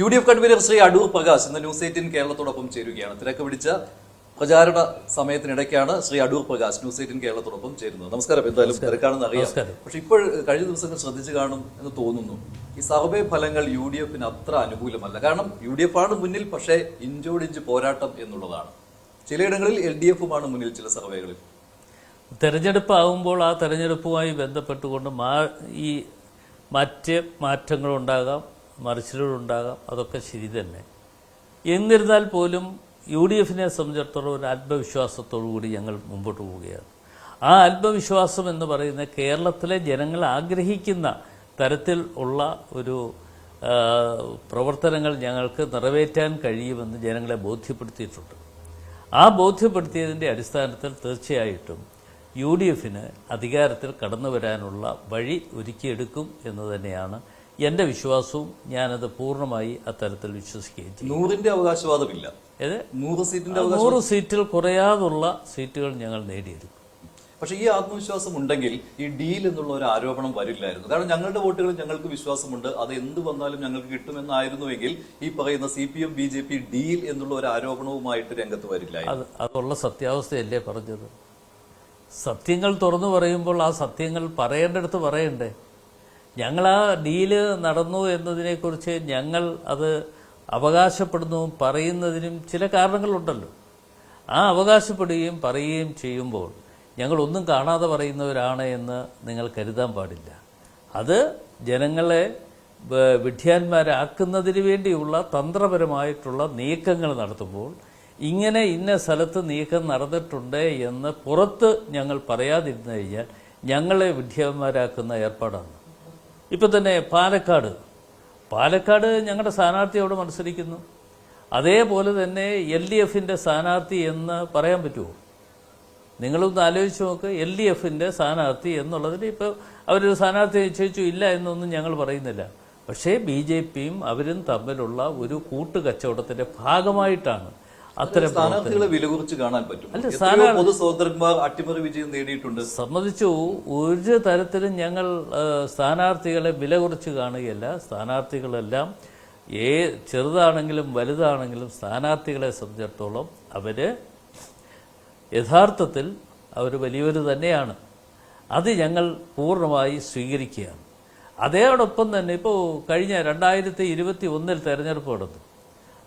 UDF convener Shri Adoor Prakash ഇന്ന് news 18 കേരളത്തോടൊപ്പം ചേരുകയാണ്. തിരക്ക് പിടിച്ച പ്രചാരണ സമയത്തിനിടയ്ക്കാണ് ശ്രീ അടൂർ പ്രകാശ് ന്യൂസ് 18 കേരളത്തോടൊപ്പം ചേരുന്നത്. നമസ്കാരം. എന്തായാലും തിരക്കാണെന്ന് അറിയാം. പക്ഷെ ഇപ്പോൾ കഴിഞ്ഞ ദിവസങ്ങൾ ശ്രദ്ധിച്ചു കാണും എന്ന് തോന്നുന്നു. ഈ സർവേ ഫലങ്ങൾ UDFന് അത്ര അനുകൂലമല്ല. കാരണം UDF ആണ് മുന്നിൽ, പക്ഷേ ഇഞ്ചോടിഞ്ച് പോരാട്ടം എന്നുള്ളതാണ്. ചിലയിടങ്ങളിൽ LDFുമാണ് മുന്നിൽ ചില സർവേകളിൽ. തെരഞ്ഞെടുപ്പാകുമ്പോൾ ആ തെരഞ്ഞെടുപ്പുമായി ബന്ധപ്പെട്ടുകൊണ്ട് ഈ മറ്റ് മാറ്റങ്ങളുണ്ടാകാം, മറിച്ചിലുകളുണ്ടാകാം, അതൊക്കെ ശരി തന്നെ. എന്നിരുന്നാൽ പോലും UDFനെ സംബന്ധിച്ചിടത്തോളം ഒരു ആത്മവിശ്വാസത്തോടു കൂടി ഞങ്ങൾ മുമ്പോട്ട് പോവുകയാണ്. ആ ആത്മവിശ്വാസം എന്ന് പറയുന്നത് കേരളത്തിലെ ജനങ്ങൾ ആഗ്രഹിക്കുന്ന തരത്തിൽ ഉള്ള ഒരു പ്രവർത്തനങ്ങൾ ഞങ്ങൾക്ക് നിറവേറ്റാൻ കഴിയുമെന്ന് ജനങ്ങളെ ബോധ്യപ്പെടുത്തിയിട്ടുണ്ട്. ആ ബോധ്യപ്പെടുത്തിയതിൻ്റെ അടിസ്ഥാനത്തിൽ തീർച്ചയായിട്ടും UDFന് അധികാരത്തിൽ കടന്നു വരാനുള്ള വഴി ഒരുക്കിയെടുക്കും എന്ന് തന്നെയാണ് എൻ്റെ വിശ്വാസവും. ഞാനത് പൂർണ്ണമായി അത്തരത്തിൽ വിശ്വസിക്കുകയും ചെയ്യും. 100ന്റെ അവകാശവാദമില്ല. 100 സീറ്റിൽ കുറയാതുള്ള സീറ്റുകൾ ഞങ്ങൾ നേടിയെടുക്കും. പക്ഷേ ഈ ആത്മവിശ്വാസം ഉണ്ടെങ്കിൽ ഈ ഡീൽ എന്നുള്ള ഒരു ആരോപണം വരില്ലായിരുന്നു. കാരണം ഞങ്ങളുടെ വോട്ടുകളിൽ ഞങ്ങൾക്ക് വിശ്വാസമുണ്ട്, അത് എന്ത് വന്നാലും ഞങ്ങൾക്ക് കിട്ടുമെന്നായിരുന്നുവെങ്കിൽ ഈ പറയുന്ന CPM BJP ഡീൽ എന്നുള്ള ഒരു ആരോപണവുമായിട്ട് രംഗത്ത് വരില്ലായിരുന്നു. അതുള്ള സത്യാവസ്ഥയല്ലേ പറഞ്ഞത്. സത്യങ്ങൾ തുറന്നു പറയുമ്പോൾ ആ സത്യങ്ങൾ പറയേണ്ടടുത്ത് പറയണ്ടേ. ഞങ്ങൾ ആ ഡീല് നടന്നു എന്നതിനെക്കുറിച്ച് ഞങ്ങൾ അത് അവകാശപ്പെടുന്നതും പറയുന്നതിനും ചില കാരണങ്ങളുണ്ടല്ലോ. ആ അവകാശപ്പെടുകയും പറയുകയും ചെയ്യുമ്പോൾ ഞങ്ങളൊന്നും കാണാതെ പറയുന്നവരാണ് എന്ന് നിങ്ങൾ കരുതാൻ പാടില്ല. അത് ജനങ്ങളെ വിഡ്ഢിയാന്മാരാക്കുന്നതിന് വേണ്ടിയുള്ള തന്ത്രപരമായിട്ടുള്ള നീക്കങ്ങൾ നടത്തുമ്പോൾ ഇങ്ങനെ ഇന്ന സ്ഥലത്ത് നീക്കം നടന്നിട്ടുണ്ട് എന്ന് പുറത്ത് ഞങ്ങൾ പറയാതിരുന്നു കഴിഞ്ഞാൽ ഞങ്ങളെ വിഡ്ഢിയാന്മാരാക്കുന്ന ഏർപ്പാടാണ്. ഇപ്പം തന്നെ പാലക്കാട് ഞങ്ങളുടെ സ്ഥാനാർത്ഥി അവിടെ മത്സരിക്കുന്നു. അതേപോലെ തന്നെ LDFന്റെ സ്ഥാനാർത്ഥി എന്ന് പറയാൻ പറ്റുമോ? നിങ്ങളൊന്ന് ആലോചിച്ച് നോക്ക്. LDFന്റെ സ്ഥാനാർത്ഥി എന്നുള്ളതിന് ഇപ്പോൾ അവരൊരു സ്ഥാനാർത്ഥി നിശ്ചയിച്ചു ഇല്ല എന്നൊന്നും ഞങ്ങൾ പറയുന്നില്ല. പക്ഷേ BJPയും അവരും തമ്മിലുള്ള ഒരു കൂട്ടുകച്ചവടത്തിന്റെ ഭാഗമായിട്ടാണ് അത്തരം സ്ഥാനാർത്ഥികളെ വില കുറിച്ച് കാണാൻ പറ്റും. പൊതു സഹോദരന്മാർ അട്ടിമറി വിജയം നേടിയിട്ടുണ്ട്. സമ്മതിച്ചു. ഒരു തരത്തിലും ഞങ്ങൾ സ്ഥാനാർത്ഥികളെ വില കുറിച്ച് കാണുകയല്ല. സ്ഥാനാർത്ഥികളെല്ലാം ചെറുതാണെങ്കിലും വലുതാണെങ്കിലും സ്ഥാനാർത്ഥികളെ സംബന്ധിച്ചിടത്തോളം അവര് യഥാർത്ഥത്തിൽ അവർ വലിയവർ തന്നെയാണ്. അത് ഞങ്ങൾ പൂർണ്ണമായി സ്വീകരിക്കുകയാണ്. അതോടൊപ്പം തന്നെ ഇപ്പോൾ കഴിഞ്ഞ 2021 തെരഞ്ഞെടുപ്പ് നടന്നു.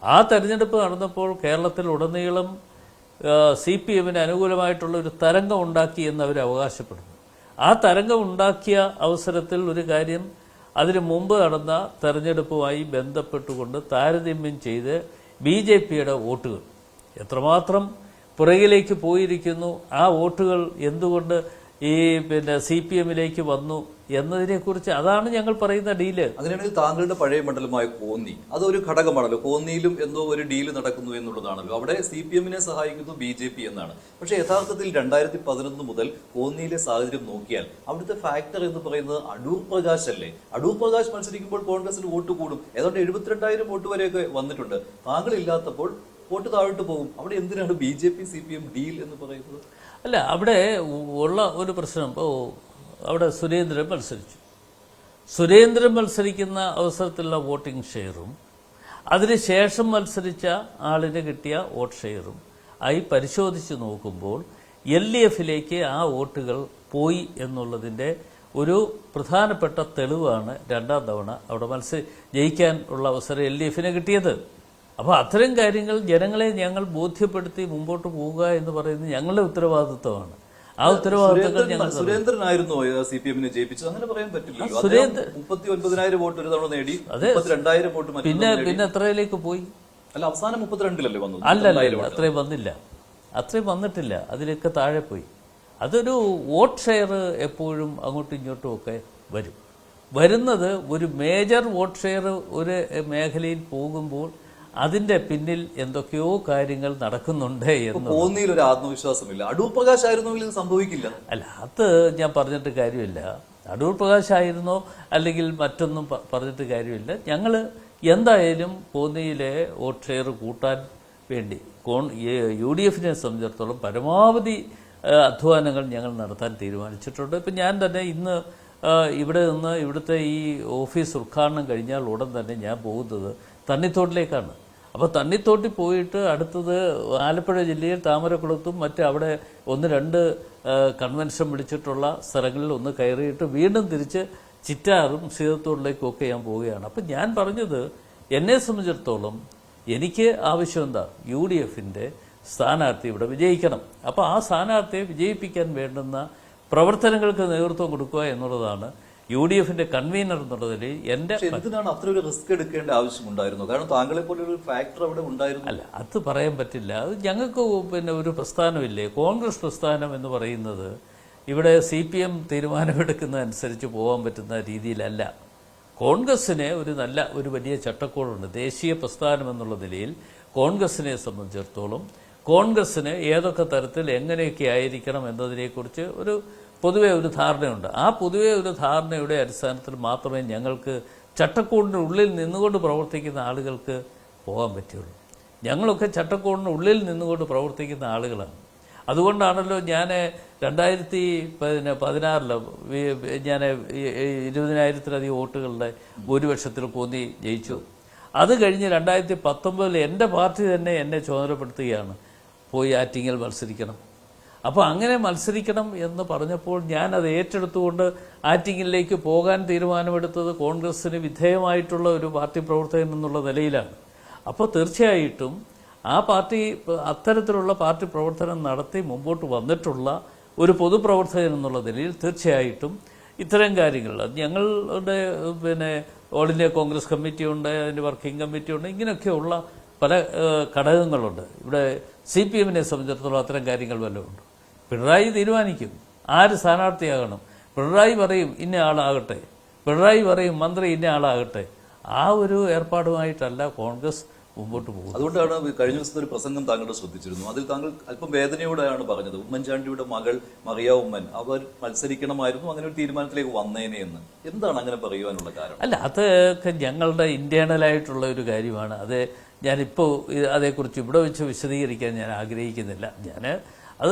ആ തെരഞ്ഞെടുപ്പ് നടന്നപ്പോൾ കേരളത്തിൽ ഉടനീളം CPMന് അനുകൂലമായിട്ടുള്ള ഒരു തരംഗം ഉണ്ടാക്കി എന്ന് അവർ അവകാശപ്പെടുന്നു. ആ തരംഗം ഉണ്ടാക്കിയ അവസരത്തിൽ ഒരു കാര്യം, അതിനു മുമ്പ് നടന്ന തെരഞ്ഞെടുപ്പുമായി ബന്ധപ്പെട്ടുകൊണ്ട് താരതമ്യം ചെയ്ത് BJPയുടെ വോട്ടുകൾ എത്രമാത്രം പുറകിലേക്ക് പോയിരിക്കുന്നു, ആ വോട്ടുകൾ എന്തുകൊണ്ട് ഈ CPMലേക്ക് വന്നു എന്നതിനെക്കുറിച്ച് അതാണ് ഞങ്ങൾ പറയുന്ന ഡീല്. അങ്ങനെയാണെങ്കിൽ താങ്കളുടെ പഴയ മണ്ഡലമായ കോന്നി അതൊരു ഘടകമാണല്ലോ. കോന്നിയിലും എന്തോ ഒരു ഡീല് നടക്കുന്നു എന്നുള്ളതാണല്ലോ. അവിടെ CPMനെ സഹായിക്കുന്നു BJP എന്നാണ്. പക്ഷെ യഥാർത്ഥത്തിൽ 2011 മുതൽ കോന്നിയിലെ സാഹചര്യം നോക്കിയാൽ അവിടുത്തെ ഫാക്ടർ എന്ന് പറയുന്നത് അടൂർ പ്രകാശ് അല്ലേ. അടൂർ പ്രകാശ് മത്സരിക്കുമ്പോൾ കോൺഗ്രസിന് വോട്ട് കൂടും. ഏതാണ്ട് 72,000 വോട്ട് വരെയൊക്കെ വന്നിട്ടുണ്ട്. താങ്കൾ ഇല്ലാത്തപ്പോൾ വോട്ട് താഴോട്ട് പോകും. അവിടെ എന്തിനാണ് BJP CPM ഡീൽ എന്ന് പറയുന്നത്? അല്ല, അവിടെ ഉള്ള ഒരു പ്രശ്നം, ഇപ്പോൾ അവിടെ സുരേന്ദ്രൻ മത്സരിക്കുന്ന അവസരത്തിലുള്ള വോട്ടിംഗ് ഷെയറും അതിനുശേഷം മത്സരിച്ച ആളിന് കിട്ടിയ വോട്ട് ഷെയറും ആയി പരിശോധിച്ച് നോക്കുമ്പോൾ LDFലേക്ക് ആ വോട്ടുകൾ പോയി എന്നുള്ളതിൻ്റെ ഒരു പ്രധാനപ്പെട്ട തെളിവാണ് രണ്ടാം തവണ അവിടെ ജയിക്കാൻ ഉള്ള അവസരം LDFന് കിട്ടിയത്. അപ്പോൾ അത്തരം കാര്യങ്ങൾ ജനങ്ങളെ ഞങ്ങൾ ബോധ്യപ്പെടുത്തി മുമ്പോട്ട് പോവുക എന്ന് പറയുന്നത് ഞങ്ങളുടെ ഉത്തരവാദിത്വമാണ്. ആ ഉത്തരവാദിത്തങ്ങൾ ഞങ്ങൾ സുരേന്ദ്രനായിരുന്നു CPMനെ ജയിപ്പിച്ചത്. അങ്ങനെ പറയാൻ പറ്റില്ല. 39,000 വോട്ട് ഒരു തവണ നേടി, 32,000 വോട്ട് പിന്നെ എത്രയിലേക്ക് പോയി? അല്ല, അവസാനം 32-ലല്ലേ വന്നത്? അല്ലല്ല, അത്രയും വന്നിട്ടില്ല. അതിലേക്ക് താഴെ പോയി. അതൊരു വോട്ട് ഷെയർ എപ്പോഴും അങ്ങോട്ടും ഇങ്ങോട്ടും ഒക്കെ വരുന്നത് ഒരു മേജർ വോട്ട് ഷെയർ ഒരു മേഖലയിൽ പോകുമ്പോൾ അതിന്റെ പിന്നിൽ എന്തൊക്കെയോ കാര്യങ്ങൾ നടക്കുന്നുണ്ട് എന്ന്. കോന്നിയിൽ ഒരു ആത്മവിശ്വാസമില്ല. അടൂർ പ്രകാശ് ആയിരുന്നെങ്കിൽ ഇത് സംഭവിക്കില്ല. അല്ല, അത് ഞാൻ പറഞ്ഞിട്ട് കാര്യമില്ല. അടൂർ പ്രകാശ് ആയിരുന്നോ അല്ലെങ്കിൽ മറ്റൊന്നും പറഞ്ഞിട്ട് കാര്യമില്ല. ഞങ്ങൾ എന്തായാലും കോന്നിയിലെ വോട്ട് ഷെയർ കൂട്ടാൻ വേണ്ടി UDFനെ സംബന്ധിച്ചിടത്തോളം പരമാവധി അധ്വാനങ്ങൾ ഞങ്ങൾ നടത്താൻ തീരുമാനിച്ചിട്ടുണ്ട്. ഇപ്പം ഞാൻ തന്നെ ഇന്ന് ഇവിടെ നിന്ന് ഇവിടുത്തെ ഈ ഓഫീസ് ഉദ്ഘാടനം കഴിഞ്ഞാൽ ഉടൻ തന്നെ ഞാൻ പോകുന്നത് തണ്ണിത്തോട്ടിലേക്കാണ്. അപ്പോൾ തണ്ണിത്തോട്ടിൽ പോയിട്ട് അടുത്തത് ആലപ്പുഴ ജില്ലയിൽ താമരക്കുളത്തും മറ്റ് അവിടെ 1-2 കൺവെൻഷൻ വിളിച്ചിട്ടുള്ള സ്ഥലങ്ങളിൽ ഒന്ന് കയറിയിട്ട് വീണ്ടും തിരിച്ച് ചിറ്റാറും സീതത്തോടിലേക്കും ഒക്കെ ഞാൻ പോവുകയാണ്. അപ്പം ഞാൻ പറഞ്ഞത് എന്നെ സംബന്ധിച്ചിടത്തോളം എനിക്ക് ആവശ്യം എന്താ, UDFന്റെ സ്ഥാനാർത്ഥി ഇവിടെ വിജയിക്കണം. അപ്പോൾ ആ സ്ഥാനാർത്ഥിയെ വിജയിപ്പിക്കാൻ വേണ്ടുന്ന പ്രവർത്തനങ്ങൾക്ക് നേതൃത്വം കൊടുക്കുക എന്നുള്ളതാണ് UDFന്റെ കൺവീനർ എന്നുള്ളതിൽ എൻ്റെ. എന്തിനാണ് അത്ര ഒരു റിസ്ക് എടുക്കേണ്ട ആവശ്യമുണ്ടായിരുന്നു? കാരണം താങ്കളെ പോലെ ഒരു ഫാക്ടർ അവിടെ ഉണ്ടായിരുന്നു. അല്ല, അത് പറയാൻ പറ്റില്ല. അത് ഞങ്ങൾക്ക് പിന്നെ ഒരു പ്രസ്ഥാനമില്ലേ, കോൺഗ്രസ് പ്രസ്ഥാനം എന്ന് പറയുന്നത് ഇവിടെ CPM തീരുമാനമെടുക്കുന്നതനുസരിച്ച് പോകാൻ പറ്റുന്ന രീതിയിലല്ല. കോൺഗ്രസിന് ഒരു വലിയ ചട്ടക്കൂടുണ്ട്. ദേശീയ പ്രസ്ഥാനം എന്നുള്ള നിലയിൽ കോൺഗ്രസിനെ സംബന്ധിച്ചിടത്തോളം കോൺഗ്രസിന് ഏതൊക്കെ തരത്തിൽ എങ്ങനെയൊക്കെ ആയിരിക്കണം എന്നതിനെക്കുറിച്ച് പൊതുവെ ഒരു ധാരണയുണ്ട്. ആ പൊതുവെ ഒരു ധാരണയുടെ അടിസ്ഥാനത്തിൽ മാത്രമേ ഞങ്ങൾക്ക് ചട്ടക്കൂടിൻ്റെ ഉള്ളിൽ നിന്നുകൊണ്ട് പ്രവർത്തിക്കുന്ന ആളുകൾക്ക് പോകാൻ പറ്റുള്ളൂ. ഞങ്ങളൊക്കെ ചട്ടക്കൂടിൻ്റെ ഉള്ളിൽ നിന്നുകൊണ്ട് പ്രവർത്തിക്കുന്ന ആളുകളാണ്. അതുകൊണ്ടാണല്ലോ ഞാൻ 2016 ഞാൻ 20,000-ലധികം വോട്ടുകളുടെ ഭൂരിപക്ഷത്തിൽ കോന്നി ജയിച്ചു. അത് കഴിഞ്ഞ് 2019 എൻ്റെ പാർട്ടി തന്നെ എന്നെ ചുമതലപ്പെടുത്തുകയാണ്, പോയി ആറ്റിങ്ങൽ മത്സരിക്കണം. അപ്പോൾ അങ്ങനെ മത്സരിക്കണം എന്ന് പറഞ്ഞപ്പോൾ ഞാൻ അത് ഏറ്റെടുത്തുകൊണ്ട് ആറ്റിങ്ങലിലേക്ക് പോകാൻ തീരുമാനമെടുത്തത് കോൺഗ്രസിന് വിധേയമായിട്ടുള്ള ഒരു പാർട്ടി പ്രവർത്തകൻ എന്നുള്ള നിലയിലാണ്. അപ്പോൾ തീർച്ചയായിട്ടും ആ പാർട്ടി അത്തരത്തിലുള്ള പാർട്ടി പ്രവർത്തനം നടത്തി മുമ്പോട്ട് വന്നിട്ടുള്ള ഒരു പൊതുപ്രവർത്തകൻ എന്നുള്ള നിലയിൽ തീർച്ചയായിട്ടും ഇത്തരം കാര്യങ്ങൾ ഞങ്ങളുടെ ഓൾ ഇന്ത്യ കോൺഗ്രസ് കമ്മിറ്റിയുണ്ട്, അതിൻ്റെ വർക്കിംഗ് കമ്മിറ്റിയുണ്ട്, ഇങ്ങനെയൊക്കെയുള്ള പല ഘടകങ്ങളുണ്ട്. ഇവിടെ CPMനെ സംബന്ധിച്ചിടത്തോളം അത്തരം കാര്യങ്ങൾ വല്ലതുമുണ്ട്. പിണറായി തീരുമാനിക്കും ആര് സ്ഥാനാർത്ഥിയാകണം. പിണറായി പറയും ഇന്ന ആളാകട്ടെ, പിണറായി പറയും മന്ത്രി ഇന്ന ആളാകട്ടെ. ആ ഒരു ഏർപ്പാടുമായിട്ടല്ല കോൺഗ്രസ് മുമ്പോട്ട് പോകുന്നത്. അതുകൊണ്ടാണ് കഴിഞ്ഞ ദിവസത്തെ ഒരു പ്രസംഗം താങ്കളുടെ ശ്രദ്ധിച്ചിരുന്നു. അതിൽ താങ്കൾ അല്പം വേദനയോടെയാണ് പറഞ്ഞത്, ഉമ്മൻചാണ്ടിയുടെ മകൾ മറിയ ഉമ്മൻ അവർ മത്സരിക്കണമായിരുന്നു, അങ്ങനെ ഒരു തീരുമാനത്തിലേക്ക് വന്നേനെ എന്ന്. എന്താണ് അങ്ങനെ പറയുവാനുള്ള കാരണം? അല്ല, അതൊക്കെ ഞങ്ങളുടെ ഇന്റേണലായിട്ടുള്ള ഒരു കാര്യമാണ്. അത് ഞാനിപ്പോൾ അതേക്കുറിച്ച് ഇവിടെ വെച്ച് വിശദീകരിക്കാൻ ഞാൻ ആഗ്രഹിക്കുന്നില്ല.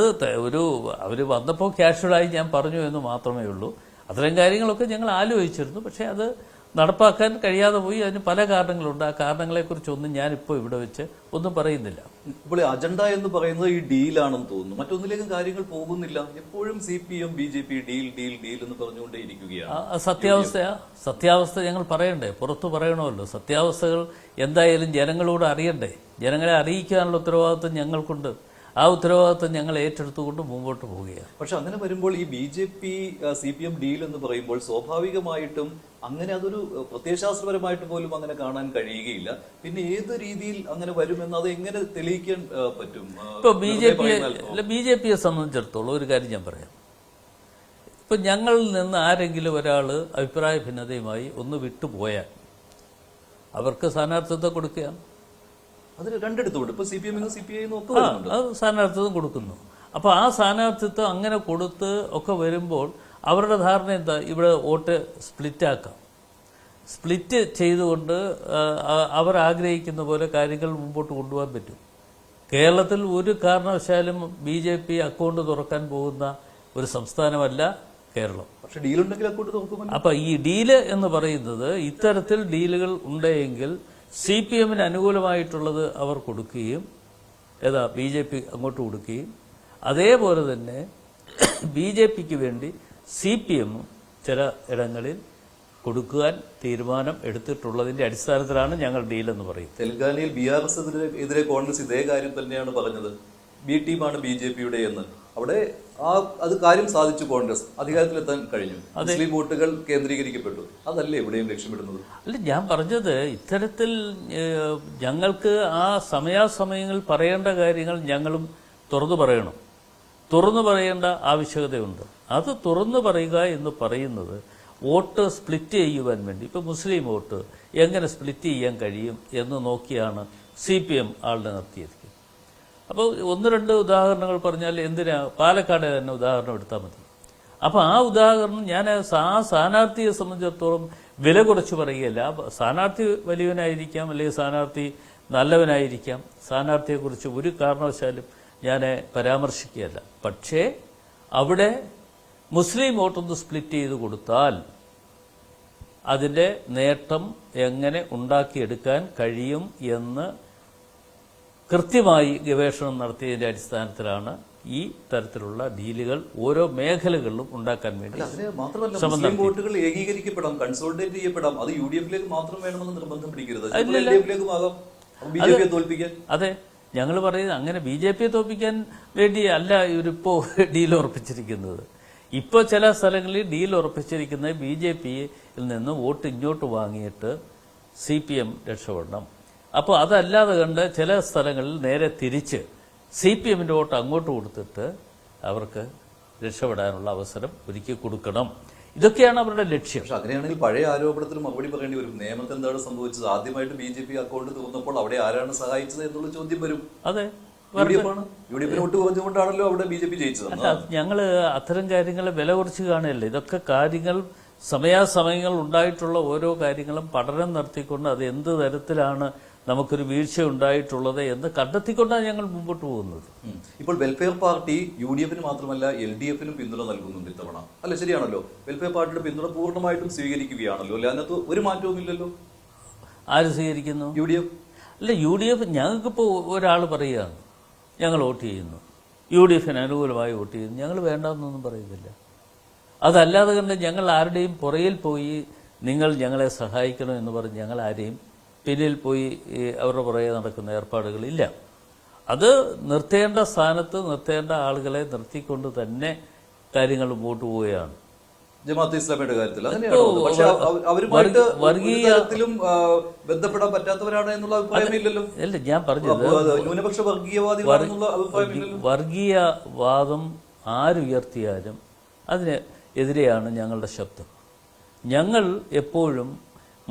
അവർ വന്നപ്പോൾ കാഷ്വലായി ഞാൻ പറഞ്ഞു എന്ന് മാത്രമേ ഉള്ളൂ. അത്തരം കാര്യങ്ങളൊക്കെ ഞങ്ങൾ ആലോചിച്ചിരുന്നു. പക്ഷേ അത് നടപ്പാക്കാൻ കഴിയാതെ പോയി. അതിന് പല കാരണങ്ങളുണ്ട്. ആ കാരണങ്ങളെക്കുറിച്ചൊന്നും ഞാനിപ്പോൾ ഇവിടെ വെച്ച് ഒന്നും പറയുന്നില്ല. ഇപ്പോൾ അജണ്ട എന്ന് പറയുന്നത് ഈ ഡീലാണെന്ന് തോന്നുന്നു, മറ്റൊന്നിലേക്കും കാര്യങ്ങൾ പോകുന്നില്ല. എപ്പോഴും CPM BJP ഡീൽ എന്ന് പറഞ്ഞുകൊണ്ടേ ഇരിക്കുകയാണ്. സത്യാവസ്ഥ ഞങ്ങൾ പറയണ്ടേ, പുറത്തു പറയണമല്ലോ. സത്യാവസ്ഥകൾ എന്തായാലും ജനങ്ങളോട് അറിയണ്ടേ. ജനങ്ങളെ അറിയിക്കാനുള്ള ഉത്തരവാദിത്വം ഞങ്ങൾക്കുണ്ട്. ആ ഉത്തരവാദിത്വം ഞങ്ങൾ ഏറ്റെടുത്തുകൊണ്ട് മുമ്പോട്ട് പോവുകയാണ്. പക്ഷെ അങ്ങനെ വരുമ്പോൾ ഈ BJP CPM ഡീൽ എന്ന് പറയുമ്പോൾ സ്വാഭാവികമായിട്ടും അങ്ങനെ അതൊരു പ്രത്യയശാസ്ത്രപരമായിട്ട് പോലും അങ്ങനെ കാണാൻ കഴിയുകയില്ല. പിന്നെ ഏത് രീതിയിൽ അങ്ങനെ വരുമെന്ന് അത് എങ്ങനെ തെളിയിക്കാൻ പറ്റും? ഇപ്പൊ BJPയെ സംബന്ധിച്ചിടത്തോളം ഒരു കാര്യം ഞാൻ പറയാം. ഇപ്പൊ ഞങ്ങളിൽ നിന്ന് ആരെങ്കിലും ഒരാൾ അഭിപ്രായ ഭിന്നതയുമായി ഒന്ന് വിട്ടുപോയാൽ അവർക്ക് സ്ഥാനാർത്ഥിത്വം കൊടുക്കുകയാണ്. അതിന് രണ്ടിടത്തുണ്ട്. ഇപ്പൊ CPM CPI അത് സ്ഥാനാർത്ഥിത്വം കൊടുക്കുന്നു. അപ്പോൾ ആ സ്ഥാനാർത്ഥിത്വം അങ്ങനെ കൊടുത്ത് ഒക്കെ വരുമ്പോൾ അവരുടെ ധാരണ എന്താ, ഇവിടെ വോട്ട് സ്പ്ലിറ്റ് ചെയ്തുകൊണ്ട് അവർ ആഗ്രഹിക്കുന്ന പോലെ കാര്യങ്ങൾ മുമ്പോട്ട് കൊണ്ടുപോകാൻ പറ്റും. കേരളത്തിൽ ഒരു കാരണവശാലും BJP അക്കൗണ്ട് തുറക്കാൻ പോകുന്ന ഒരു സംസ്ഥാനമല്ല കേരളം. പക്ഷെ ഡീലുണ്ടെങ്കിൽ അക്കൗണ്ട് തുറക്കുമല്ലോ. അപ്പൊ ഈ ഡീല് എന്ന് പറയുന്നത് ഇത്തരത്തിൽ ഡീലുകൾ ഉണ്ടെങ്കിൽ CPMന് അനുകൂലമായിട്ടുള്ളത് അവർ കൊടുക്കുകയും BJP അങ്ങോട്ട് കൊടുക്കുകയും അതേപോലെ തന്നെ BJPക്ക് വേണ്ടി CPM ചില ഇടങ്ങളിൽ കൊടുക്കുവാൻ തീരുമാനം എടുത്തിട്ടുള്ളതിന്റെ അടിസ്ഥാനത്തിലാണ് ഞങ്ങൾ ഡീലെന്ന് പറയും. തെലങ്കാനയിൽ BRS എതിരെ കോൺഗ്രസ് ഇതേ കാര്യം തന്നെയാണ് പറഞ്ഞത്. B ടീമാണ് BJPയുടെ എന്ന്. അവിടെ അത് കാര്യം സാധിച്ചു. കോൺഗ്രസ് അധികാരത്തിലെത്താൻ കഴിഞ്ഞു. മുസ്ലിം വോട്ടുകൾ കേന്ദ്രീകരിക്കപ്പെട്ടു. അതല്ലേ എവിടെയും ലക്ഷ്യമിടുന്നത്? അല്ല, ഞാൻ പറഞ്ഞത് ഇത്തരത്തിൽ ഞങ്ങൾക്ക് ആ സമയാസമയങ്ങളിൽ പറയേണ്ട കാര്യങ്ങൾ ഞങ്ങളും തുറന്നു പറയേണ്ട ആവശ്യകതയുണ്ട്. അത് തുറന്നു പറയുക എന്ന് പറയുന്നത് വോട്ട് സ്പ്ലിറ്റ് ചെയ്യുവാൻ വേണ്ടി, ഇപ്പൊ മുസ്ലിം വോട്ട് എങ്ങനെ സ്പ്ലിറ്റ് ചെയ്യാൻ കഴിയും എന്ന് നോക്കിയാണ് CPM ആളുടെ നിർത്തിയത്. അപ്പോൾ 1-2 ഉദാഹരണങ്ങൾ പറഞ്ഞാൽ എന്തിനാ, പാലക്കാട് തന്നെ ഉദാഹരണം എടുത്താൽ മതി. അപ്പോൾ ആ ഉദാഹരണം ഞാൻ ആ സ്ഥാനാർത്ഥിയെ സംബന്ധിച്ചിടത്തോളം വില കുറച്ച് പറയുകയല്ല. സ്ഥാനാർത്ഥി വലിയവനായിരിക്കാം, അല്ലെങ്കിൽ സ്ഥാനാർത്ഥി നല്ലവനായിരിക്കാം. സ്ഥാനാർത്ഥിയെക്കുറിച്ച് ഒരു കാരണവശാലും ഞാൻ പരാമർശിക്കുകയല്ല. പക്ഷേ അവിടെ മുസ്ലിം വോട്ടൊന്ന് സ്പ്ലിറ്റ് ചെയ്ത് കൊടുത്താൽ അതിൻ്റെ നേട്ടം എങ്ങനെ ഉണ്ടാക്കിയെടുക്കാൻ കഴിയും എന്ന് കൃത്യമായി ഗവേഷണം നടത്തിയതിന്റെ അടിസ്ഥാനത്തിലാണ് ഈ തരത്തിലുള്ള ഡീലുകൾ ഓരോ മേഖലകളിലും ഉണ്ടാക്കാൻ വേണ്ടി അതിന് മാത്രമല്ല മുസ്ലിം വോട്ടുകൾ ഏകീകരിക്കപ്പെടാം, കൺസോളിഡേറ്റ് ചെയ്യപ്പെടാം. അത് UDF മാത്രം വേണമെന്ന് നിർബന്ധം പിടിക്കരുത്. LDF ആകാം BJP തോൽപ്പിക്കാൻ. അതെ, ഞങ്ങൾ പറയുന്നത് അങ്ങനെ BJP തോൽപ്പിക്കാൻ വേണ്ടി അല്ല ഇവരിപ്പോ ഡീൽ ഉറപ്പിച്ചിരിക്കുന്നത്. ഇപ്പോൾ ചില സ്ഥലങ്ങളിൽ ഡീൽ ഉറപ്പിച്ചിരിക്കുന്നത് BJPയിൽ നിന്ന് വോട്ട് ഇങ്ങോട്ട് വാങ്ങിയിട്ട് CPM രക്ഷപ്പെടണം. അപ്പോൾ അതല്ലാതെ കണ്ട് ചില സ്ഥലങ്ങളിൽ നേരെ തിരിച്ച് CPMന്റെ വോട്ട് അങ്ങോട്ട് കൊടുത്തിട്ട് അവർക്ക് രക്ഷപ്പെടാനുള്ള അവസരം ഒരുക്കി കൊടുക്കണം. ഇതൊക്കെയാണ് അവരുടെ ലക്ഷ്യം. പക്ഷെ അങ്ങനെയാണെങ്കിൽ പഴയ ആരോപണത്തിന് മറുപടി പറയേണ്ടി വരും. നിയമത്തിൽ എന്താണ് സംഭവിച്ചത്? ആദ്യമായിട്ട് BJP അക്കൗണ്ട് തുറന്നപ്പോൾ അവിടെ ആരാണ് സഹായിച്ചത് എന്നുള്ള ചോദ്യം വരും. അതെ, UDF വോട്ട് കുറഞ്ഞുകൊണ്ടാണല്ലോ അവിടെ BJP ജയിച്ചത്. ഞങ്ങൾ അത്തരം കാര്യങ്ങളെ വില കുറച്ച് കാണുകയല്ല. ഇതൊക്കെ കാര്യങ്ങൾ സമയാസമയങ്ങൾ ഉണ്ടായിട്ടുള്ള ഓരോ കാര്യങ്ങളും പഠനം നടത്തിക്കൊണ്ട് അത് എന്ത് തരത്തിലാണ് നമുക്കൊരു വീഴ്ച ഉണ്ടായിട്ടുള്ളത് എന്ന് കണ്ടെത്തിക്കൊണ്ടാണ് ഞങ്ങൾ മുമ്പോട്ട് പോകുന്നത്. ഇപ്പോൾ വെൽഫെയർ പാർട്ടി UDF മാത്രമല്ല LDF പിന്തുണ നൽകുന്നുണ്ട് ഇത്തവണ. അല്ല, ശരിയാണല്ലോ? വെൽഫെയർ പാർട്ടിയുടെ പിന്തുണ പൂർണ്ണമായിട്ടും സ്വീകരിക്കുകയാണല്ലോ അല്ലെ? അതിനകത്ത് ഒരു മാറ്റവും ഇല്ലല്ലോ. ആര് സ്വീകരിക്കുന്നു? UDF. അല്ല, UDF ഞങ്ങൾക്കിപ്പോൾ ഒരാൾ പറയുകയാണ് ഞങ്ങൾ വോട്ട് ചെയ്യുന്നു, UDF അനുകൂലമായി വോട്ട് ചെയ്യുന്നു, ഞങ്ങൾ വേണ്ടെന്നൊന്നും പറയുന്നില്ല. അതല്ലാതെ കണ്ട് ഞങ്ങൾ ആരുടെയും പുറയിൽ പോയി നിങ്ങൾ ഞങ്ങളെ സഹായിക്കണം എന്ന് പറഞ്ഞ് ഞങ്ങൾ ആരെയും പിന്നിൽ പോയി അവരുടെ പുറകെ നടക്കുന്ന ഏർപ്പാടുകളില്ല. അത് നിർത്തേണ്ട സ്ഥാനത്ത് നിർത്തേണ്ട ആളുകളെ നിർത്തിക്കൊണ്ട് തന്നെ കാര്യങ്ങൾ മുമ്പോട്ട് പോവുകയാണ്. ജമാഅത്തെ ഇസ്ലാമിയുടെ കാര്യത്തിൽ അങ്ങനെയാണോ? പക്ഷെ അവരുമായിട്ട് തരത്തിലും ബന്ധപ്പെടാൻ പറ്റാത്തവരാണ് എന്നുള്ള അഭിപ്രായമില്ലല്ലോ. അല്ല, ഞാൻ പറഞ്ഞത് ന്യൂനപക്ഷ വർഗീയവാദികളാണെന്നുള്ള അഭിപ്രായമില്ലല്ലോ. വർഗീയവാദം ആരുയർത്തിയാലും അതിന് എതിരെയാണ് ഞങ്ങളുടെ ശബ്ദം. ഞങ്ങൾ എപ്പോഴും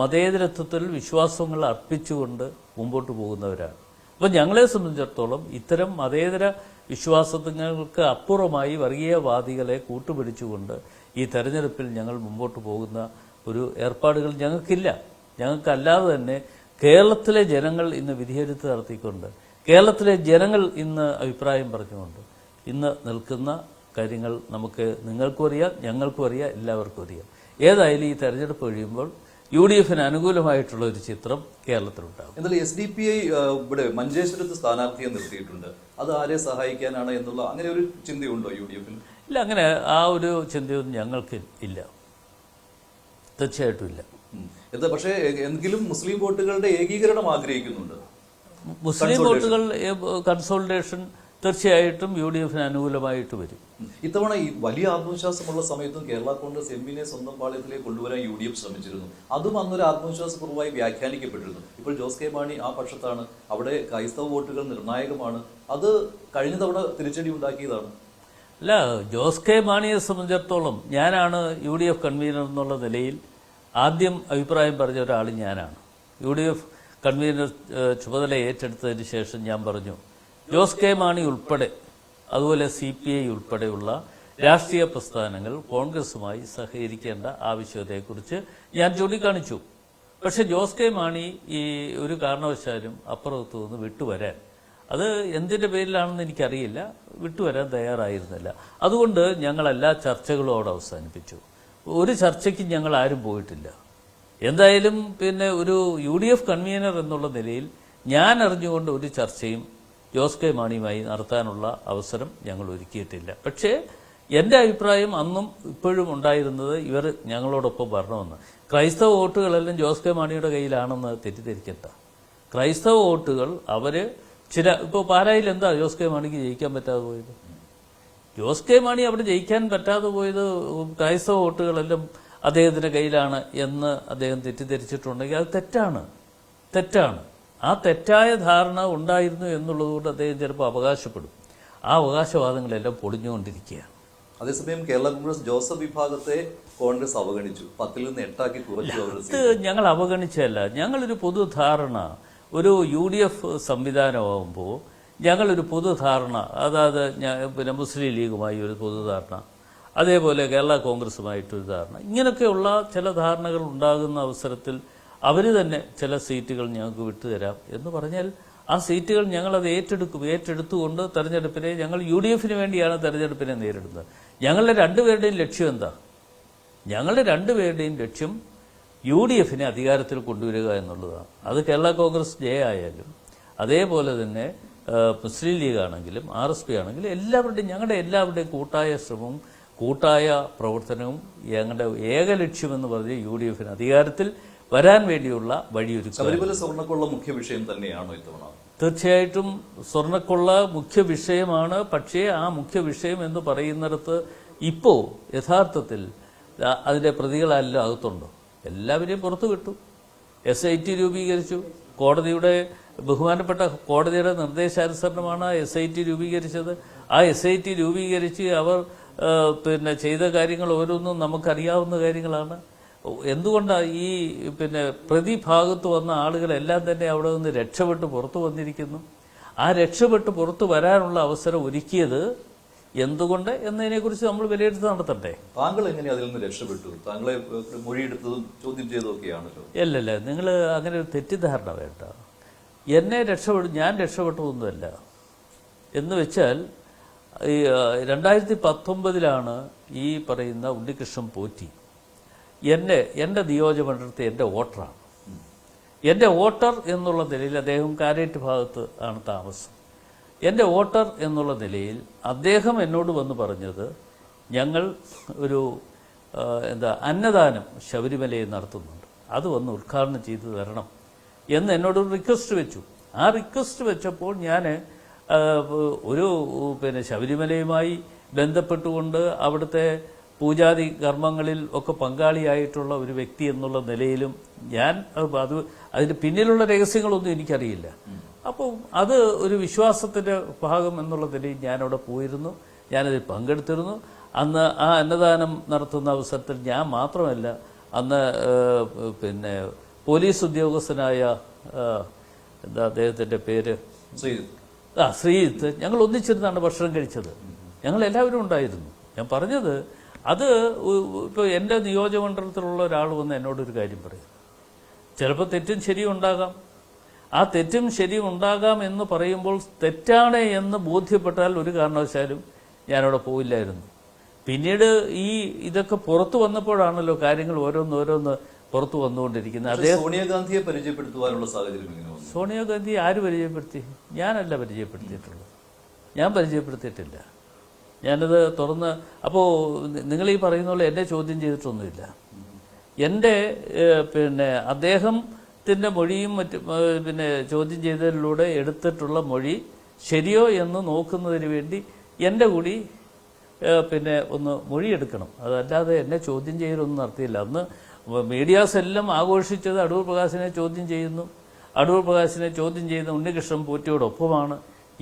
മതേതരത്വത്തിൽ വിശ്വാസങ്ങൾ അർപ്പിച്ചുകൊണ്ട് മുമ്പോട്ട് പോകുന്നവരാണ്. അപ്പം ഞങ്ങളെ സംബന്ധിച്ചിടത്തോളം ഇത്തരം മതേതര വിശ്വാസങ്ങൾക്ക് അപ്പുറമായി വർഗീയവാദികളെ കൂട്ടുപിടിച്ചുകൊണ്ട് ഈ തെരഞ്ഞെടുപ്പിൽ ഞങ്ങൾ മുമ്പോട്ട് പോകുന്ന ഒരു ഏർപ്പാടുകൾ ഞങ്ങൾക്കില്ല. ഞങ്ങൾക്കല്ലാതെ തന്നെ കേരളത്തിലെ ജനങ്ങൾ ഇന്ന് വിധിയെഴുത്ത് നടത്തിക്കൊണ്ട്, കേരളത്തിലെ ജനങ്ങൾ ഇന്ന് അഭിപ്രായം പറഞ്ഞുകൊണ്ട് ഇന്ന് നിൽക്കുന്ന കാര്യങ്ങൾ നിങ്ങൾക്കും അറിയാം, ഞങ്ങൾക്കും അറിയാം, എല്ലാവർക്കും അറിയാം. ഏതായാലും ഈ തെരഞ്ഞെടുപ്പ് കഴിയുമ്പോൾ UDF അനുകൂലമായിട്ടുള്ള ഒരു ചിത്രം കേരളത്തിലുണ്ടാകും. എന്നാലും SDPI ഇവിടെ മഞ്ചേശ്വരത്ത് സ്ഥാനാർത്ഥിയെ നിർത്തിയിട്ടുണ്ട്. അത് ആരെ സഹായിക്കാനാണ് എന്നുള്ള അങ്ങനെ ഒരു ചിന്തയുണ്ടോ UDF? ഇല്ല, അങ്ങനെ ആ ഒരു ചിന്തയൊന്നും ഞങ്ങൾക്ക് ഇല്ല, തീർച്ചയായിട്ടും ഇല്ല. എന്താ പക്ഷേ എങ്കിലും മുസ്ലിം വോട്ടുകളുടെ ഏകീകരണം ആഗ്രഹിക്കുന്നുണ്ട്. മുസ്ലിം വോട്ടുകൾ കൺസോളിഡേഷൻ തീർച്ചയായിട്ടും UDF അനുകൂലമായിട്ട് വരും. ഇത്തവണ ഈ വലിയ ആത്മവിശ്വാസമുള്ള സമയത്തും കേരള കോൺഗ്രസ് എമ്മിനെ സ്വന്തം പാളയത്തിലേക്ക് കൊണ്ടുവരാൻ UDF ശ്രമിച്ചിരുന്നു. അതും അന്നൊരു ആത്മവിശ്വാസപൂർവ്വമായി വ്യാഖ്യാനിക്കപ്പെട്ടിരുന്നു. ഇപ്പോൾ ജോസ് കെ മാണി ആ പക്ഷത്താണ്. അവിടെ ക്രൈസ്തവ വോട്ടുകൾ നിർണായകമാണ്. അത് കഴിഞ്ഞ തവണ തിരിച്ചടി ഉണ്ടാക്കിയതാണ്. അല്ല, ജോസ് കെ മാണിയെ സംബന്ധിച്ചിടത്തോളം ഞാനാണ് UDF കൺവീനർ എന്നുള്ള നിലയിൽ ആദ്യം അഭിപ്രായം പറഞ്ഞ ഒരാൾ ഞാനാണ്. UDF കൺവീനർ ചുമതല ഏറ്റെടുത്തതിന് ശേഷം ഞാൻ പറഞ്ഞു, ജോസ് കെ മാണി ഉൾപ്പെടെ അതുപോലെ CPI ഉൾപ്പെടെയുള്ള രാഷ്ട്രീയ പ്രസ്ഥാനങ്ങൾ കോൺഗ്രസുമായി സഹകരിക്കേണ്ട ആവശ്യകതയെക്കുറിച്ച് ഞാൻ ചൂണ്ടിക്കാണിച്ചു. പക്ഷെ ജോസ് കെ മാണി ഈ ഒരു കാരണവശാലും അപ്പുറത്തു നിന്ന് വിട്ടുവരാൻ, അത് എന്തിന്റെ പേരിലാണെന്ന് എനിക്കറിയില്ല, വിട്ടുവരാൻ തയ്യാറായിരുന്നില്ല. അതുകൊണ്ട് ഞങ്ങൾ എല്ലാ ചർച്ചകളും അവിടെ അവസാനിപ്പിച്ചു. ഒരു ചർച്ചയ്ക്ക് ഞങ്ങൾ ആരും പോയിട്ടില്ല. എന്തായാലും പിന്നെ ഒരു UDF കൺവീനർ എന്നുള്ള നിലയിൽ ഞാൻ അറിഞ്ഞുകൊണ്ട് ഒരു ചർച്ചയും ജോസ് കെ മാണിയുമായി നടത്താനുള്ള അവസരം ഞങ്ങൾ ഒരുക്കിയിട്ടില്ല. പക്ഷേ എൻ്റെ അഭിപ്രായം അന്നും ഇപ്പോഴും ഉണ്ടായിരുന്നത് ഇവർ ഞങ്ങളോടൊപ്പം വരണമെന്ന്. ക്രൈസ്തവ വോട്ടുകളെല്ലാം ജോസ് കെ മാണിയുടെ കയ്യിലാണെന്ന് തെറ്റിദ്ധരിക്കട്ട. ക്രൈസ്തവ വോട്ടുകൾ ഇപ്പോൾ പാലായിൽ എന്താ ജോസ് കെ മാണിക്ക് ജയിക്കാൻ പറ്റാതെ പോയത്? ജോസ് കെ മാണി അവിടെ ജയിക്കാൻ പറ്റാതെ പോയത് ക്രൈസ്തവ വോട്ടുകളെല്ലാം അദ്ദേഹത്തിന്റെ കയ്യിലാണ് എന്ന് അദ്ദേഹം തെറ്റിദ്ധരിച്ചിട്ടുണ്ടെങ്കിൽ അത് തെറ്റാണ്. ആ തെറ്റായ ധാരണ ഉണ്ടായിരുന്നു എന്നുള്ളതുകൊണ്ട് അദ്ദേഹം ചിലപ്പോൾ അവകാശപ്പെടും. ആ അവകാശവാദങ്ങളെല്ലാം പൊളിഞ്ഞുകൊണ്ടിരിക്കുകയാണ്. അതേസമയം കേരള കോൺഗ്രസ് ജോസഫ് വിഭാഗത്തെ കോൺഗ്രസ് അവഗണിച്ചു, 10ൽ നിന്ന് 8 കുറച്ചു. ഇത് ഞങ്ങൾ അവഗണിച്ചല്ല, ഞങ്ങളൊരു പൊതുധാരണ, ഒരു UDF സംവിധാനമാകുമ്പോൾ ഞങ്ങളൊരു പൊതുധാരണ, അതായത് പിന്നെ മുസ്ലിം ലീഗുമായി ഒരു പൊതുധാരണ, അതേപോലെ കേരള കോൺഗ്രസുമായിട്ടൊരു ധാരണ, ഇങ്ങനെയൊക്കെയുള്ള ചില ധാരണകൾ ഉണ്ടാകുന്ന അവസരത്തിൽ അവർ തന്നെ ചില സീറ്റുകൾ ഞങ്ങൾക്ക് വിട്ടുതരാം എന്ന് പറഞ്ഞാൽ ആ സീറ്റുകൾ ഞങ്ങളത് ഏറ്റെടുത്തുകൊണ്ട് തെരഞ്ഞെടുപ്പിനെ ഞങ്ങൾ UDF വേണ്ടിയാണ് തെരഞ്ഞെടുപ്പിനെ നേരിടുന്നത്. ഞങ്ങളുടെ രണ്ടുപേരുടെയും ലക്ഷ്യം എന്താ? ഞങ്ങളുടെ രണ്ടുപേരുടെയും ലക്ഷ്യം UDF അധികാരത്തിൽ കൊണ്ടുവരിക എന്നുള്ളതാണ്. അത് കേരള കോൺഗ്രസ് ജെ ആയാലും അതേപോലെ തന്നെ മുസ്ലിം ലീഗ് ആണെങ്കിലും RSP ആണെങ്കിലും ഞങ്ങളുടെ എല്ലാവരുടെയും കൂട്ടായ ശ്രമവും കൂട്ടായ പ്രവർത്തനവും ഞങ്ങളുടെ ഏക ലക്ഷ്യമെന്ന് പറഞ്ഞ് UDF അധികാരത്തിൽ വരാൻ വേണ്ടിയുള്ള വഴിയൊരുക്കുക. ശബരിമല സ്വർണ്ണക്കൊള്ള മുഖ്യ വിഷയം തന്നെയാണോ ഇത്തവണ? തീർച്ചയായിട്ടും സ്വർണ്ണക്കൊള്ള മുഖ്യ വിഷയമാണ്. പക്ഷേ ആ മുഖ്യ വിഷയം എന്ന് പറയുന്നിടത്ത് ഇപ്പോൾ യഥാർത്ഥത്തിൽ അതിന്റെ പ്രതികളെല്ലാം അകത്തുണ്ടോ? എല്ലാവരെയും പുറത്തു വിട്ടു. SIT രൂപീകരിച്ചു. ബഹുമാനപ്പെട്ട കോടതിയുടെ നിർദ്ദേശാനുസരണമാണ് SIT രൂപീകരിച്ചത്. ആ SIT രൂപീകരിച്ച് അവർ ചെയ്ത കാര്യങ്ങൾ ഓരോന്നും നമുക്കറിയാവുന്ന കാര്യങ്ങളാണ്. എന്തുകൊണ്ടാണ് ഈ പ്രതിഭാഗത്ത് വന്ന ആളുകളെല്ലാം തന്നെ അവിടെ നിന്ന് രക്ഷപ്പെട്ട് പുറത്തു വന്നിരിക്കുന്നു? ആ രക്ഷപ്പെട്ട് പുറത്തു വരാനുള്ള അവസരം ഒരുക്കിയത് എന്തുകൊണ്ട് എന്നതിനെക്കുറിച്ച് നമ്മൾ വിലയിരുത്തൽ നടത്തട്ടെ. താങ്കൾ എങ്ങനെ അതിൽ നിന്ന് രക്ഷപ്പെട്ടു? താങ്കളെ മൊഴിയെടുത്തതും ചോദ്യം ചെയ്തതൊക്കെയാണല്ലോ. അല്ലല്ല, നിങ്ങൾ അങ്ങനെ ഒരു തെറ്റിദ്ധാരണ വേണ്ട. ഞാൻ രക്ഷപ്പെട്ടതൊന്നുമല്ല. എന്ന് വെച്ചാൽ 2019 ഈ പറയുന്ന ഉണ്ണികൃഷ്ണൻ പോറ്റി എൻ്റെ നിയോജകമണ്ഡലത്തെ എൻ്റെ വോട്ടറാണ്. എൻ്റെ വോട്ടർ എന്നുള്ള നിലയിൽ അദ്ദേഹം കാരേറ്റ് ഭാഗത്ത് ആണ് താമസം. എൻ്റെ വോട്ടർ എന്നുള്ള നിലയിൽ അദ്ദേഹം എന്നോട് വന്ന് പറഞ്ഞത്, ഞങ്ങൾ ഒരു അന്നദാനം ശബരിമലയിൽ നടത്തുന്നുണ്ട്, അത് വന്ന് ഉദ്ഘാടനം ചെയ്തു തരണം എന്ന് എന്നോട് റിക്വസ്റ്റ് വെച്ചു. ആ റിക്വസ്റ്റ് വെച്ചപ്പോൾ ഞാൻ ഒരു ശബരിമലയുമായി ബന്ധപ്പെട്ടുകൊണ്ട് അവിടുത്തെ പൂജാതി കർമ്മങ്ങളിൽ ഒക്കെ പങ്കാളിയായിട്ടുള്ള ഒരു വ്യക്തി എന്നുള്ള നിലയിലും ഞാൻ അതിന്റെ പിന്നിലുള്ള രഹസ്യങ്ങളൊന്നും എനിക്കറിയില്ല. അപ്പോൾ അത് ഒരു വിശ്വാസത്തിന്റെ ഭാഗം എന്നുള്ള നിലയിൽ ഞാനവിടെ പോയിരുന്നു, ഞാനതിൽ പങ്കെടുത്തിരുന്നു. അന്ന് ആ അന്നദാനം നടത്തുന്ന അവസരത്തിൽ ഞാൻ മാത്രമല്ല, അന്ന് പോലീസ് ഉദ്യോഗസ്ഥനായ അദ്ദേഹത്തിന്റെ പേര് ശ്രീജിത്ത്, ഞങ്ങൾ ഒന്നിച്ചിരുന്നാണ് ഭക്ഷണം കഴിച്ചത്. ഞങ്ങൾ എല്ലാവരും ഉണ്ടായിരുന്നു. ഞാൻ പറഞ്ഞത്, അത് ഇപ്പോൾ എൻ്റെ നിയോജകമണ്ഡലത്തിലുള്ള ഒരാൾ വന്ന് എന്നോടൊരു കാര്യം പറയും. ചിലപ്പോൾ തെറ്റും ശരിയും ഉണ്ടാകാം. ആ തെറ്റും ശരിയും ഉണ്ടാകാം എന്ന് പറയുമ്പോൾ തെറ്റാണ് എന്ന് ബോധ്യപ്പെട്ടാൽ ഒരു കാരണവശാലും ഞാനവിടെ പോയില്ലായിരുന്നു. പിന്നീട് ഇതൊക്കെ പുറത്തു വന്നപ്പോഴാണല്ലോ കാര്യങ്ങൾ ഓരോന്നോരോന്ന് പുറത്തു വന്നുകൊണ്ടിരിക്കുന്നത്. സോണിയാഗാന്ധിയെ പരിചയപ്പെടുത്തുവാനുള്ള സാഹചര്യം സോണിയാഗാന്ധി ആര് പരിചയപ്പെടുത്തി? ഞാനല്ല പരിചയപ്പെടുത്തിയിട്ടുള്ളത്. ഞാൻ പരിചയപ്പെടുത്തിയിട്ടില്ല. ഞാനത് തുറന്ന് അപ്പോൾ നിങ്ങൾ ഈ പറയുന്ന പോലെ എന്നെ ചോദ്യം ചെയ്തിട്ടൊന്നുമില്ല. എൻ്റെ അദ്ദേഹത്തിൻ്റെ മൊഴിയും മറ്റും ചോദ്യം ചെയ്തതിലൂടെ എടുത്തിട്ടുള്ള മൊഴി ശരിയോ എന്ന് നോക്കുന്നതിന് വേണ്ടി എൻ്റെ കൂടി ഒന്ന് മൊഴിയെടുക്കണം. അതല്ലാതെ എന്നെ ചോദ്യം ചെയ്യലൊന്നും നടത്തിയില്ല. അന്ന് മീഡിയാസ് എല്ലാം ആഘോഷിച്ചത് അടൂർ പ്രകാശിനെ ചോദ്യം ചെയ്യുന്നു, അടൂർ പ്രകാശിനെ ചോദ്യം ചെയ്യുന്ന ഉണ്ണികൃഷ്ണൻ പോറ്റിയോടൊപ്പമാണ്.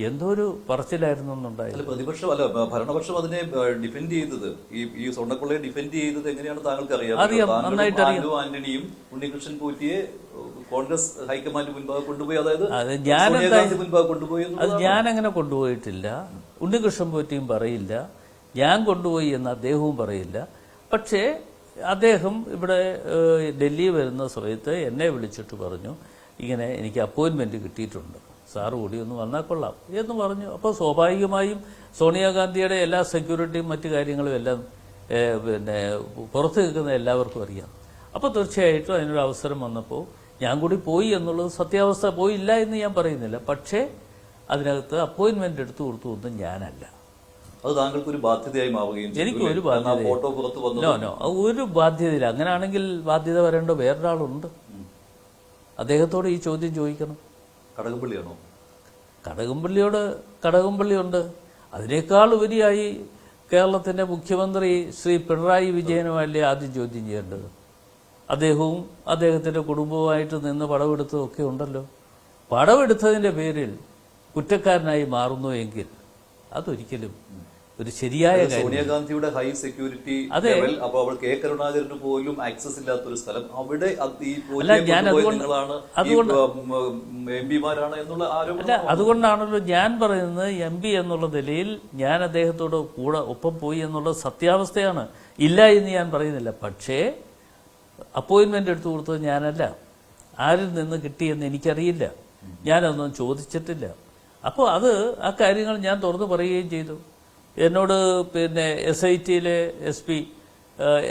എന്തോ ഒരു പറച്ചിലായിരുന്നു എന്നുണ്ടായത്. പ്രതിപക്ഷം ഭരണപക്ഷം അതിനെ ഡിഫെൻഡ് ചെയ്തത്, ഈ സ്വർണ്ണക്കൊള്ളയെ ഡിഫെൻഡ് ചെയ്തത് എങ്ങനെയാണ് താങ്കൾക്ക് അറിയാം, നന്നായിട്ട് അറിയാം. ആന്റണിയും ഉണ്ണികൃഷ്ണൻ പോറ്റിയെ കോൺഗ്രസ് ഹൈക്കമാൻഡ് മുൻപാകെ കൊണ്ടുപോയി, അതായത് മുൻപാകെ കൊണ്ടുപോയി. അത് ഞാൻ അങ്ങനെ കൊണ്ടുപോയിട്ടില്ല. ഉണ്ണികൃഷ്ണൻ പോറ്റിയും പറയില്ല, ഞാൻ കൊണ്ടുപോയി എന്ന് അദ്ദേഹവും പറയില്ല. പക്ഷേ അദ്ദേഹം ഇവിടെ ഡൽഹി വരുന്ന സമയത്ത് എന്നെ വിളിച്ചിട്ട് പറഞ്ഞു, ഇങ്ങനെ എനിക്ക് അപ്പോയിന്റ്മെന്റ് കിട്ടിയിട്ടുണ്ട്, സാറ് കൂടി ഒന്ന് വന്നാൽ കൊള്ളാം എന്ന് പറഞ്ഞു. അപ്പോൾ സ്വാഭാവികമായും സോണിയാഗാന്ധിയുടെ എല്ലാ സെക്യൂരിറ്റിയും മറ്റു കാര്യങ്ങളും എല്ലാം പുറത്തു നിൽക്കുന്ന എല്ലാവർക്കും അറിയാം. അപ്പോൾ തീർച്ചയായിട്ടും അതിനൊരു അവസരം വന്നപ്പോൾ ഞാൻ കൂടി പോയി എന്നുള്ളത് സത്യാവസ്ഥ. പോയില്ല എന്ന് ഞാൻ പറയുന്നില്ല. പക്ഷേ അതിനകത്ത് അപ്പോയിന്റ്മെന്റ് എടുത്തു കൊടുത്തു ഒന്നും ഞാനല്ല. അത് താങ്കൾക്ക് ഒരു ബാധ്യതയായി മാറുകയും എനിക്ക് ഒരു ബാധ്യത ഒരു ബാധ്യതയില്ല. അങ്ങനെയാണെങ്കിൽ ബാധ്യത വരേണ്ട വേറൊരാളുണ്ട്. അദ്ദേഹത്തോട് ഈ ചോദ്യം ചോദിക്കണം. കടകംപള്ളിയാണോ? കടകംപള്ളിയുണ്ട്. അതിനേക്കാൾ ഉപരിയായി കേരളത്തിന്റെ മുഖ്യമന്ത്രി ശ്രീ പിണറായി വിജയനുമല്ലേ ആദ്യം ചോദ്യം ചെയ്യേണ്ടത്. അദ്ദേഹവും അദ്ദേഹത്തിന്റെ കുടുംബവുമായിട്ട് നിന്ന് പടമെടുത്തതൊക്കെ ഉണ്ടല്ലോ. പടമെടുത്തതിന്റെ പേരിൽ കുറ്റക്കാരനായി മാറുന്നു എങ്കിൽ അതൊരിക്കലും ഒരു ശരിയായ സോണിയാഗാന്ധിയുടെ ഹൈ സെക്യൂരിറ്റി ലെവൽ, അപ്പോൾ അവൾ കെ കരുണാകരന് പോലും ആക്സസ് ഇല്ലാത്തൊരു സ്ഥലം, അവിടെ എംപിമാരാണ് എന്നുള്ള ആരോപണം. അതുകൊണ്ടാണല്ലോ ഞാൻ പറയുന്നത്, MP എന്നുള്ള നിലയിൽ ഞാൻ അദ്ദേഹത്തോട് ഒപ്പം പോയി എന്നുള്ള സത്യാവസ്ഥയാണ്. ഇല്ല എന്ന് ഞാൻ പറയുന്നില്ല. പക്ഷേ അപ്പോയിന്റ്മെന്റ് എടുത്തു കൊടുത്തത് ഞാനല്ല. ആരിൽ നിന്ന് കിട്ടിയെന്ന് എനിക്കറിയില്ല. ഞാനതൊന്നും ചോദിച്ചിട്ടില്ല. അപ്പോൾ ആ കാര്യങ്ങൾ ഞാൻ തുറന്നു പറയുകയും ചെയ്തു. എന്നോട് SITയിലെ SP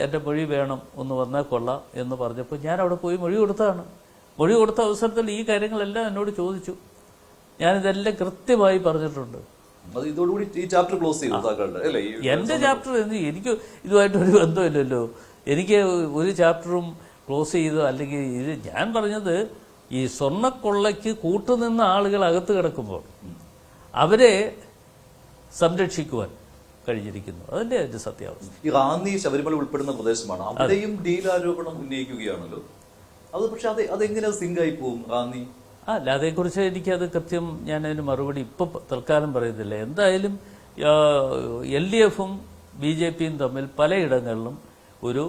എൻ്റെ മൊഴി വേണം ഒന്ന് വന്നാൽ കൊള്ളാം എന്ന് പറഞ്ഞപ്പോൾ ഞാൻ അവിടെ പോയി മൊഴി കൊടുത്തതാണ്. മൊഴി കൊടുത്ത അവസരത്തിൽ ഈ കാര്യങ്ങളെല്ലാം എന്നോട് ചോദിച്ചു. ഞാനിതെല്ലാം കൃത്യമായി പറഞ്ഞിട്ടുണ്ട്. അത് ഇതോടുകൂടി ഈ ചാപ്റ്റർ ക്ലോസ് ചെയ്തു താങ്കളുടെ അല്ലേ? എൻ്റെ ചാപ്റ്റർ എനിക്ക് ഇതുമായിട്ടൊരു ബന്ധമില്ലല്ലോ. എനിക്ക് ഒരു ചാപ്റ്ററും ക്ലോസ് ചെയ്തോ അല്ലെങ്കിൽ ഇത് ഞാൻ പറഞ്ഞത് ഈ സ്വർണ്ണക്കൊള്ളയ്ക്ക് കൂട്ടുനിന്ന ആളുകൾ അകത്ത് കിടക്കുമ്പോൾ അവരെ സംരക്ഷിക്കുവാൻ കഴിഞ്ഞിരിക്കുന്നു. അതിന്റെ സത്യാവസ്ഥ. ഈ റാന്നി ശബരിമല ഉൾപ്പെടുന്ന പ്രദേശമാണ്. അവിടെയും ഡീൽ ആരോപണം ഉന്നയിക്കുകയാണല്ലോ. അത് പക്ഷെ അതെങ്ങനെ സിങ്കായി പോകും റാന്നി? അല്ല, അതേക്കുറിച്ച് എനിക്കത് കൃത്യം ഞാൻ അതിന് മറുപടി ഇപ്പം തൽക്കാലം പറയുന്നില്ല. എന്തായാലും LDFും BJPയും തമ്മിൽ പലയിടങ്ങളിലും ഒരു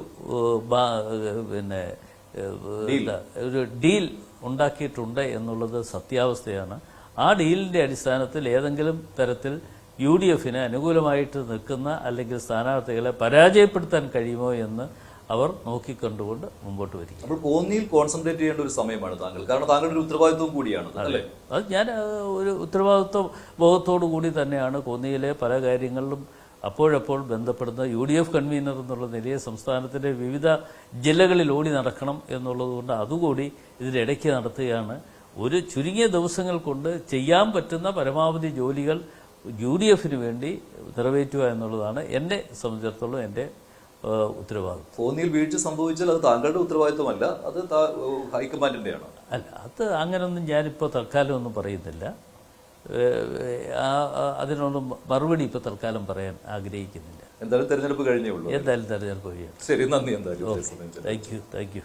ഒരു ഡീൽ ഉണ്ടാക്കിയിട്ടുണ്ട് എന്നുള്ളത് സത്യാവസ്ഥയാണ്. ആ ഡീലിന്റെ അടിസ്ഥാനത്തിൽ ഏതെങ്കിലും തരത്തിൽ UDFന് അനുകൂലമായിട്ട് നിൽക്കുന്ന അല്ലെങ്കിൽ സ്ഥാനാർത്ഥികളെ പരാജയപ്പെടുത്താൻ കഴിയുമോ എന്ന് അവർ നോക്കിക്കണ്ടുകൊണ്ട് മുമ്പോട്ട് വരിക. അപ്പോൾ കോന്നിയിൽ കോൺസെൻട്രേറ്റ് ചെയ്യേണ്ട ഒരു സമയമാണ് താങ്കൾ, കാരണം താങ്കളുടെ ഒരു ഉത്തരവാദിത്വം കൂടിയാണ് അല്ലേ? അത് ഞാൻ ഒരു ഉത്തരവാദിത്വ ബോധത്തോടു കൂടി തന്നെയാണ് കോന്നിയിലെ പല കാര്യങ്ങളിലും അപ്പോഴപ്പോൾ ബന്ധപ്പെടുന്ന UDF കൺവീനർ എന്നുള്ള നിലയിൽ സംസ്ഥാനത്തിന്റെ വിവിധ ജില്ലകളിൽ ഓടി നടക്കണം എന്നുള്ളതുകൊണ്ട് അതുകൂടി ഇതിനിടയ്ക്ക് നടത്തുകയാണ്. ഒരു ചുരുങ്ങിയ ദിവസങ്ങൾ കൊണ്ട് ചെയ്യാൻ പറ്റുന്ന പരമാവധി ജോലികൾ UDFന് വേണ്ടി നിറവേറ്റുക എന്നുള്ളതാണ് എന്നെ സംബന്ധിച്ചിടത്തോളം എൻ്റെ ഉത്തരവാദിത്വം. കോന്നിയിൽ വീഴ്ച സംഭവിച്ചാൽ അത് താങ്കളുടെ ഉത്തരവാദിത്വമല്ല, അത് ഹൈക്കമാൻഡിന്റെയാണ്. അല്ല, അത് അങ്ങനൊന്നും ഞാനിപ്പോൾ തൽക്കാലം ഒന്നും പറയുന്നില്ല. അതിനൊന്നും മറുപടി ഇപ്പോൾ തൽക്കാലം പറയാൻ ആഗ്രഹിക്കുന്നില്ല. എന്തായാലും തെരഞ്ഞെടുപ്പ് കഴിഞ്ഞേ ഉള്ളൂ. എന്തായാലും തെരഞ്ഞെടുപ്പ് കഴിയണം. ശരി, നന്ദി. എന്തായാലും താങ്ക് യു.